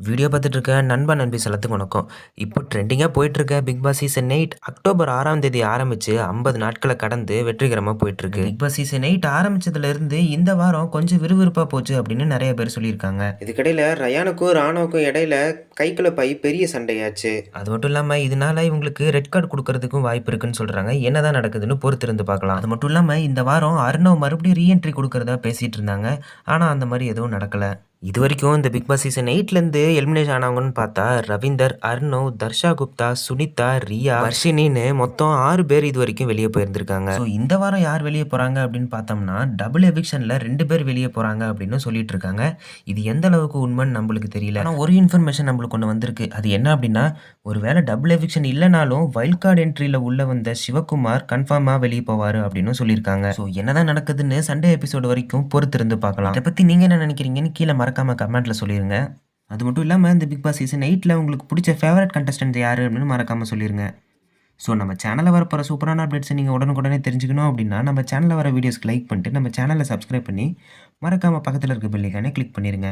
Video பார்த்துட்டு இருக்க நண்பா நண்பீஸ் எல்லாத்துக்கும் வணக்கம். இப்போ ட்ரெண்டிங்கா போயிட்டு இருக்க பிக் பாஸ் சீசன் 8 அக்டோபர் 6ஆம் தேதி ஆரம்பிச்சு 50 நாட்கள கடந்து வெற்றிகரமா போயிட்டு இருக்கு. பிக் பாஸ் சீசன் 8 ஆரம்பிச்சதுல இருந்து இந்த வாரம் கொஞ்சம் விறுவிறுப்பா போச்சு அப்படின்னு நிறைய பேர் சொல்லியிருக்காங்க. இதுக்கிடையில ரயானுக்கும் ராணுவுக்கும் இடையில கைக்குழப்பாய் பெரிய சண்டையாச்சு. அது மட்டும் இல்லாம இதனால இவங்களுக்கு ரெட் கார்டு கொடுக்கறதுக்கும் வாய்ப்பு இருக்குன்னு சொல்றாங்க. என்னதான் நடக்குதுன்னு பொறுத்திருந்து பார்க்கலாம். அது மட்டும் இல்லாம இந்த வாரம் அர்ணவ் மறுபடியும் ரீஎன்ட்ரி கொடுக்கறதா பேசிட்டு இருந்தாங்க. ஆனா அந்த மாதிரி எதுவும் நடக்கல. இதுவரைக்கும் இந்த பிக் பாஸ் சீசன் 8லேருந்து எலிமினேட் ஆனவங்கன்னு பார்த்தா ரவீந்தர், அர்ணவ், தர்ஷா குப்தா, சுனிதா, ரியா, வர்ஷினின்னு மொத்தம் 6 பேர் இதுவரைக்கும் வெளியே போயிருந்திருக்காங்க. ஸோ இந்த வாரம் யார் வெளியே போறாங்க அப்படின்னு பார்த்தோம்னா டபுள் எவிக்ஷன்ல 2 பேர் வெளியே போறாங்க அப்படின்னு சொல்லிட்டு இருக்காங்க. இது எந்த அளவுக்கு உண்மைன்னு நம்மளுக்கு தெரியல. ஆனால் ஒரு இன்ஃபர்மேஷன் நம்மளுக்கு ஒன்று வந்திருக்கு. அது என்ன அப்படின்னா ஒருவேளை டபுள் எவிக்ஷன் இல்லைனாலும் வைல்ட் கார்டு என்ட்ரியில் உள்ள வந்த சிவகுமார் கன்ஃபார்மாக வெளியே போவார் அப்படின்னு சொல்லியிருக்காங்க. ஸோ என்னதான் நடக்குதுன்னு சண்டே எபிசோடு வரைக்கும் பொறுத்திருந்து பார்க்கலாம். இதை பற்றி நீங்கள் என்ன நினைக்கிறீங்கன்னு கீழே மறக்காம கமெண்ட்ல சொல்லிருங்க. அது மட்டும் இல்லாமல் இந்த பிக் பாஸ் சீசன் 8ல் உங்களுக்கு பிடிச்ச ஃபேவரட் கண்டஸ்டன்ட் யார் அப்படின்னு மறக்காமல் சொல்லிருங்க. ஸோ நம்ம சேனலில் வரப்போகிற சூப்பரான அப்டேட்ஸை நீங்கள் உடனுக்குடனே தெரிஞ்சுக்கணும் அப்படின்னா நம்ம சேனலில் வர வீடியோஸ்க்கு லைக் பண்ணிட்டு நம்ம சேனலை சப்ஸ்கிரைப் பண்ணி மறக்காமல் பக்கத்தில் இருக்க பெல் ஐகானை கிளிக் பண்ணிடுங்க.